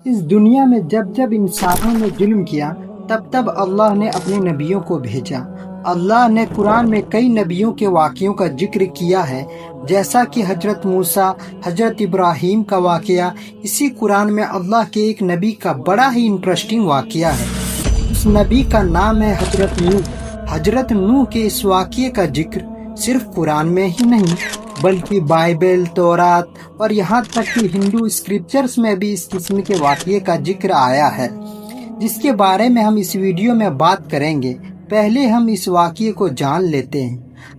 اس دنیا میں جب جب انسانوں نے ظلم کیا تب تب اللہ نے اپنے نبیوں کو بھیجا۔ اللہ نے قرآن میں کئی نبیوں کے واقعوں کا ذکر کیا ہے، جیسا کہ حضرت موسیٰ، حضرت ابراہیم کا واقعہ۔ اسی قرآن میں اللہ کے ایک نبی کا بڑا ہی انٹرسٹنگ واقعہ ہے۔ اس نبی کا نام ہے حضرت نوح۔ حضرت نوح کے اس واقعے کا ذکر صرف قرآن میں ہی نہیں بلکہ بائبل، تورات اور یہاں تک کہ ہندو اسکرپچرز میں بھی اس قسم کے واقعے کا ذکر آیا ہے، جس کے بارے میں ہم اس ویڈیو میں بات کریں گے۔ پہلے ہم اس واقعے کو جان لیتے ہیں۔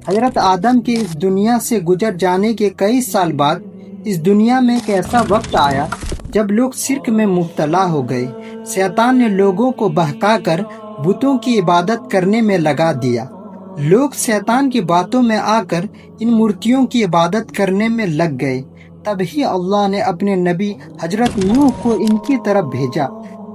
حضرت آدم کے اس دنیا سے گزر جانے کے کئی سال بعد اس دنیا میں ایک ایسا وقت آیا جب لوگ شرک میں مبتلا ہو گئے۔ شیطان نے لوگوں کو بہکا کر بتوں کی عبادت کرنے میں لگا دیا۔ لوگ شیطان کی باتوں میں آ کر ان مورتیوں کی عبادت کرنے میں لگ گئے۔ تبھی اللہ نے اپنے نبی حضرت نوح کو ان کی طرف بھیجا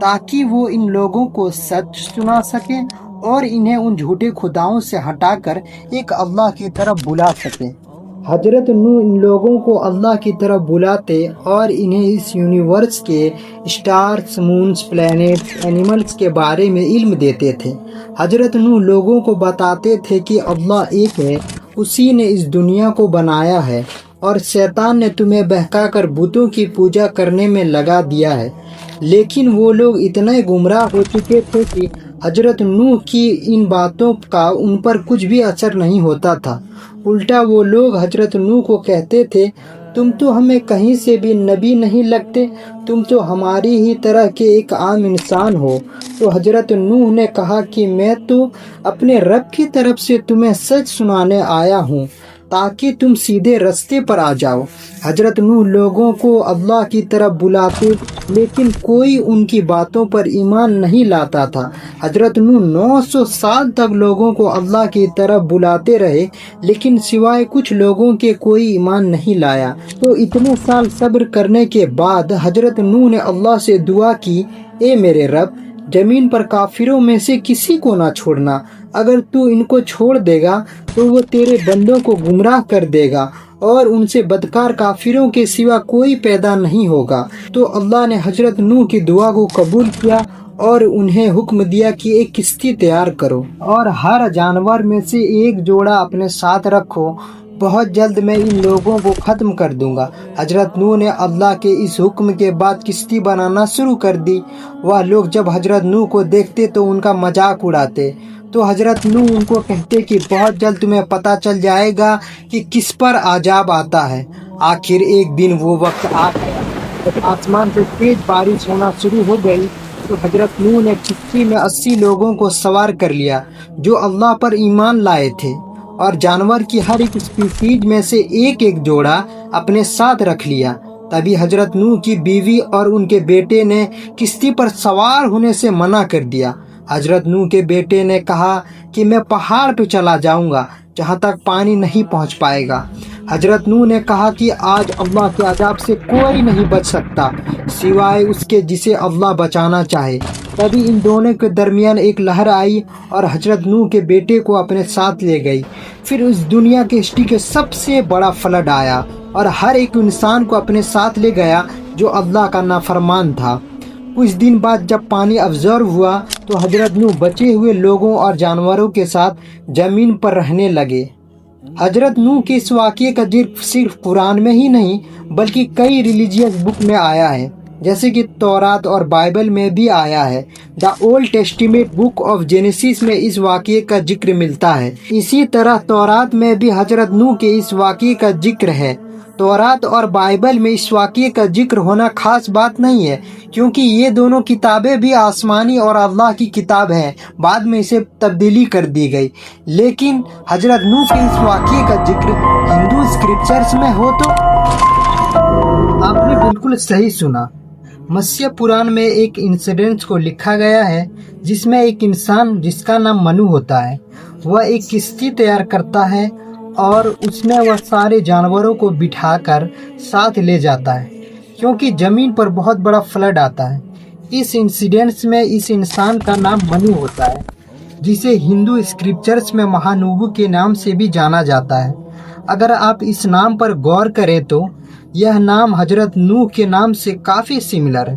تاکہ وہ ان لوگوں کو سچ سنا سکیں اور انہیں ان جھوٹے خداؤں سے ہٹا کر ایک اللہ کی طرف بلا سکیں۔ حضرت نوح ان لوگوں کو اللہ کی طرف بلاتے اور انہیں اس یونیورس کے اسٹارز، مونز، پلینٹس، اینیملز کے بارے میں علم دیتے تھے۔ حضرت نوح لوگوں کو بتاتے تھے کہ اللہ ایک ہے، اسی نے اس دنیا کو بنایا ہے اور شیطان نے تمہیں بہکا کر بتوں کی پوجا کرنے میں لگا دیا ہے۔ لیکن وہ لوگ اتنے گمراہ ہو چکے تھے کہ حضرت نوح کی ان باتوں کا ان پر کچھ بھی اثر نہیں ہوتا تھا۔ الٹا وہ لوگ حضرت نوح کو کہتے تھے، تم تو ہمیں کہیں سے بھی نبی نہیں لگتے، تم تو ہماری ہی طرح کے ایک عام انسان ہو۔ تو حضرت نوح نے کہا کہ میں تو اپنے رب کی طرف سے تمہیں سچ سنانے آیا ہوں تاکہ تم سیدھے رستے پر آ جاؤ۔ حضرت نوح لوگوں کو اللہ کی طرف بلاتے لیکن کوئی ان کی باتوں پر ایمان نہیں لاتا تھا۔ حضرت نوح 900 سال تک لوگوں کو اللہ کی طرف بلاتے رہے لیکن سوائے کچھ لوگوں کے کوئی ایمان نہیں لایا۔ تو اتنے سال صبر کرنے کے بعد حضرت نوح نے اللہ سے دعا کی، اے میرے رب، زمین پر کافروں میں سے کسی کو نہ چھوڑنا۔ اگر تو ان کو چھوڑ دے گا تو وہ تیرے بندوں کو گمراہ کر دے گا اور ان سے بدکار کافروں کے سوا کوئی پیدا نہیں ہوگا۔ تو اللہ نے حضرت نوح کی دعا کو قبول کیا اور انہیں حکم دیا کہ ایک کشتی تیار کرو اور ہر جانور میں سے ایک جوڑا اپنے ساتھ رکھو، بہت جلد میں ان لوگوں کو ختم کر دوں گا۔ حضرت نوح نے اللہ کے اس حکم کے بعد کشتی بنانا شروع کر دی۔ وہ لوگ جب حضرت نوح کو دیکھتے تو ان کا مذاق اڑاتے۔ تو حضرت نوح ان کو کہتے کہ بہت جلد تمہیں پتہ چل جائے گا کہ کس پر عذاب آتا ہے۔ آخر ایک دن وہ وقت آ گیا جب آسمان سے تیز بارش ہونا شروع ہو گئی۔ تو حضرت نوح نے کشتی میں 80 لوگوں کو سوار کر لیا جو اللہ پر ایمان لائے تھے، اور جانور کی ہر ایک اسپیسیز میں سے ایک ایک جوڑا اپنے ساتھ رکھ لیا۔ تبھی حضرت نوح کی بیوی اور ان کے بیٹے نے کشتی پر سوار ہونے سے منع کر دیا۔ حضرت نوح کے بیٹے نے کہا کہ میں پہاڑ پہ چلا جاؤں گا جہاں تک پانی نہیں پہنچ پائے گا۔ حضرت نوح نے کہا کہ آج اللہ کے عذاب سے کوئی نہیں بچ سکتا سوائے اس کے جسے اللہ بچانا چاہے۔ تبھی ان دونوں کے درمیان ایک لہر آئی اور حضرت نوح کے بیٹے کو اپنے ساتھ لے گئی۔ پھر اس دنیا کے ہسٹری کے سب سے بڑا فلڈ آیا اور ہر ایک انسان کو اپنے ساتھ لے گیا جو اللہ کا نافرمان تھا۔ کچھ دن بعد جب پانی ابزرو ہوا تو حضرت نوح بچے ہوئے لوگوں اور جانوروں کے ساتھ زمین پر رہنے لگے۔ حضرت نوح کے اس واقعے کا ذکر صرف قرآن میں ہی نہیں بلکہ کئی ریلیجیس بک میں آیا ہے، جیسے کہ تورات اور بائبل میں بھی آیا ہے۔ The old testament book of Genesis میں اس واقعے کا ذکر ملتا ہے۔ اسی طرح تورات میں بھی حضرت نوح کے اس واقعے کا ذکر ہے۔ تورات اور بائبل میں اس واقعے کا ذکر ہونا خاص بات نہیں ہے کیونکہ یہ دونوں کتابیں بھی آسمانی اور اللہ کی کتاب ہیں، بعد میں اسے تبدیلی کر دی گئی۔ لیکن حضرت نوح کے اس واقعے کا ذکر ہندو اسکرپچرز میں ہو تو آپ نے بالکل صحیح سنا۔ متسیہ پران میں ایک انسیڈنٹ کو لکھا گیا ہے جس میں ایک انسان جس کا نام منو ہوتا ہے، وہ ایک کشتی تیار کرتا ہے اور اس میں وہ سارے جانوروں کو بٹھا کر ساتھ لے جاتا ہے کیونکہ زمین پر بہت بڑا فلڈ آتا ہے۔ اس انسیڈنٹ میں اس انسان کا نام منو ہوتا ہے جسے ہندو اسکرپچرز میں مہانوبو کے نام سے بھی جانا جاتا ہے۔ اگر آپ اس نام پر غور کریں تو یہ نام حضرت نوح کے نام سے کافی سملر ہے۔